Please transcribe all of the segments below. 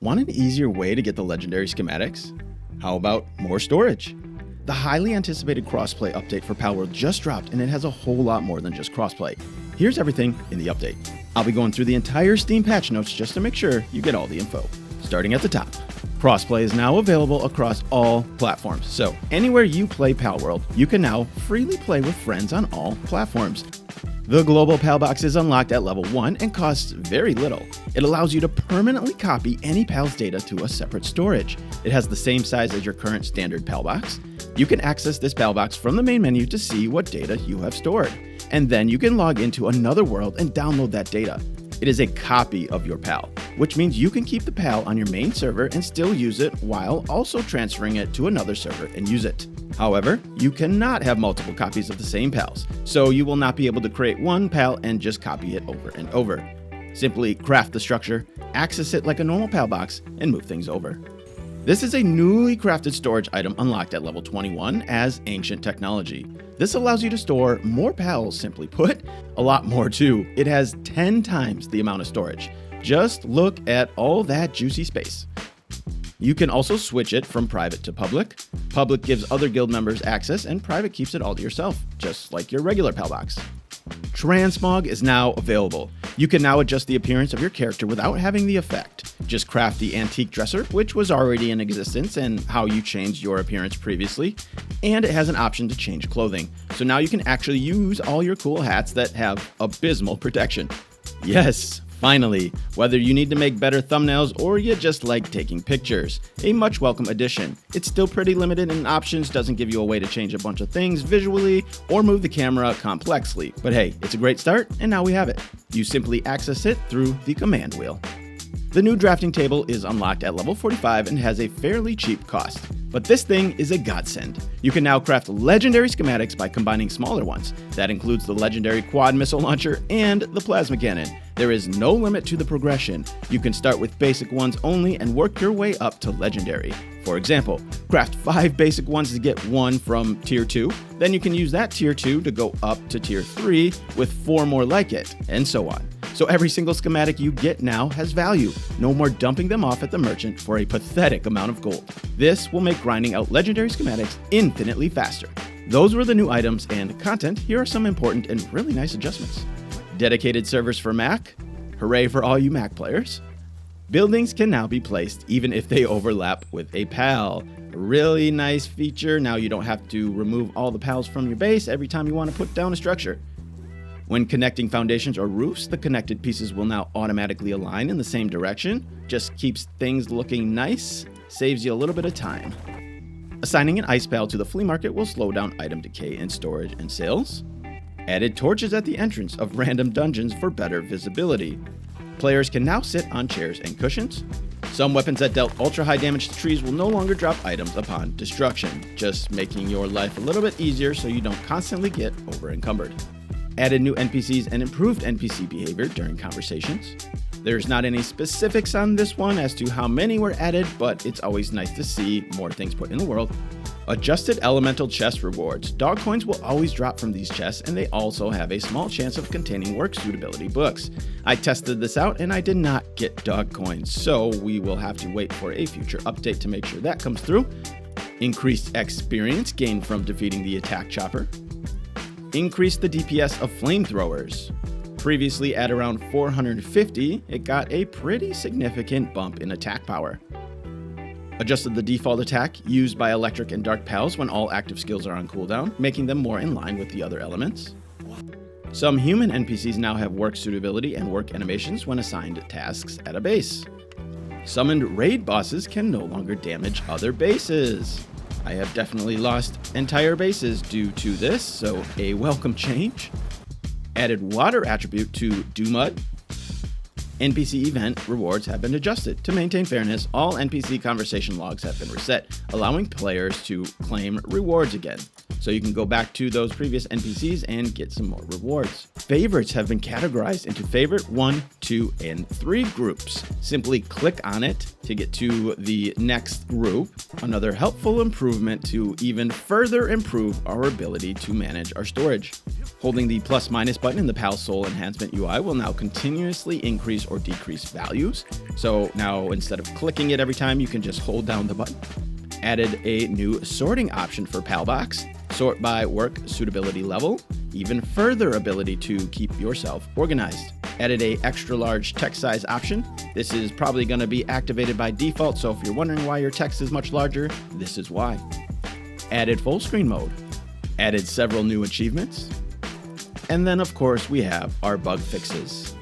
Want an easier way to get the legendary schematics? How about more storage? The highly anticipated crossplay update for Palworld just dropped, and it has a whole lot more than just crossplay. Here's everything in the update. I'll be going through the entire Steam patch notes just to make sure you get all the info. Starting at the top. Crossplay is now available across all platforms, so anywhere you play Palworld, you can now freely play with friends on all platforms. The Global Palbox is unlocked at level 1 and costs very little. It allows you to permanently copy any pal's data to a separate storage. It has the same size as your current standard Palbox. You can access this Palbox from the main menu to see what data you have stored, and then you can log into another world and download that data. It is a copy of your PAL, which means you can keep the PAL on your main server and still use it while also transferring it to another server and use it. However, you cannot have multiple copies of the same PALs, so you will not be able to create one PAL and just copy it over and over. Simply craft the structure, access it like a normal PAL box, and move things over. This is a newly crafted storage item unlocked at level 21 as Ancient Technology. This allows you to store more PALs, simply put, a lot more too. It has 10 times the amount of storage. Just look at all that juicy space. You can also switch it from private to public. Public gives other guild members access, and private keeps it all to yourself, just like your regular PAL box. Transmog is now available. You can now adjust the appearance of your character without having the effect. Just craft the antique dresser, which was already in existence, and how you changed your appearance previously, and it has an option to change clothing. So now you can actually use all your cool hats that have abysmal protection. Yes, finally, whether you need to make better thumbnails or you just like taking pictures, a much welcome addition. It's still pretty limited in options, doesn't give you a way to change a bunch of things visually or move the camera complexly. But hey, it's a great start, and now we have it. You simply access it through the command wheel. The new drafting table is unlocked at level 45 and has a fairly cheap cost. But this thing is a godsend. You can now craft legendary schematics by combining smaller ones. That includes the legendary quad missile launcher and the plasma cannon. There is no limit to the progression. You can start with basic ones only and work your way up to legendary. For example, craft 5 basic ones to get one from tier 2. Then you can use that tier 2 to go up to tier 3 with 4 more like it, and so on. So every single schematic you get now has value. No more dumping them off at the merchant for a pathetic amount of gold. This will make grinding out legendary schematics infinitely faster. Those were the new items and content. Here are some important and really nice adjustments. Dedicated servers for Mac. Hooray for all you Mac players. Buildings can now be placed even if they overlap with a PAL. A really nice feature. Now you don't have to remove all the PALs from your base every time you want to put down a structure. When connecting foundations or roofs, the connected pieces will now automatically align in the same direction. Just keeps things looking nice, saves you a little bit of time. Assigning an ice PAL to the flea market will slow down item decay in storage and sales. Added torches at the entrance of random dungeons for better visibility. Players can now sit on chairs and cushions. Some weapons that dealt ultra high damage to trees will no longer drop items upon destruction, just making your life a little bit easier so you don't constantly get over encumbered. Added new NPCs and improved NPC behavior during conversations. There's not any specifics on this one as to how many were added, but it's always nice to see more things put in the world. Adjusted elemental chest rewards. Dog coins will always drop from these chests, and they also have a small chance of containing work suitability books. I tested this out and I did not get dog coins, so we will have to wait for a future update to make sure that comes through. Increased experience gained from defeating the attack chopper. Increased the DPS of flamethrowers. Previously at around 450, it got a pretty significant bump in attack power. Adjusted the default attack used by electric and dark PALs when all active skills are on cooldown, making them more in line with the other elements. Some human NPCs now have work suitability and work animations when assigned tasks at a base. Summoned raid bosses can no longer damage other bases. I have definitely lost entire bases due to this, so a welcome change. Added water attribute to Mud. NPC event rewards have been adjusted. To maintain fairness, all NPC conversation logs have been reset, allowing players to claim rewards again. So you can go back to those previous NPCs and get some more rewards. Favorites have been categorized into favorite 1, 2, and 3 groups. Simply click on it to get to the next group. Another helpful improvement to even further improve our ability to manage our storage. Holding the plus minus button in the PAL Soul Enhancement UI will now continuously increase or decrease values. So now instead of clicking it every time, you can just hold down the button. Added a new sorting option for Palbox. Sort by work suitability level. Even further ability to keep yourself organized. Added a extra large text size option. This is probably going to be activated by default, so if you're wondering why your text is much larger, this is why. Added full screen mode. Added several new achievements. And then of course we have our bug fixes.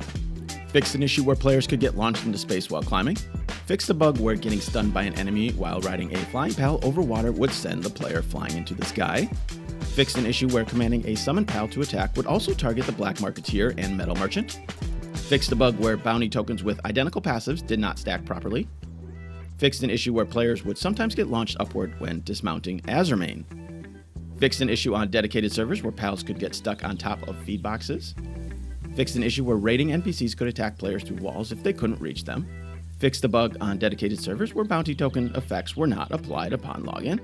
Fixed an issue where players could get launched into space while climbing. Fixed a bug where getting stunned by an enemy while riding a flying pal over water would send the player flying into the sky. Fixed an issue where commanding a summoned pal to attack would also target the Black Marketeer and Metal Merchant. Fixed a bug where bounty tokens with identical passives did not stack properly. Fixed an issue where players would sometimes get launched upward when dismounting Azurmane. Fixed an issue on dedicated servers where pals could get stuck on top of feed boxes. Fixed an issue where raiding NPCs could attack players through walls if they couldn't reach them. Fixed a bug on dedicated servers where bounty token effects were not applied upon login.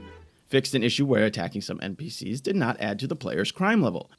Fixed an issue where attacking some NPCs did not add to the player's crime level.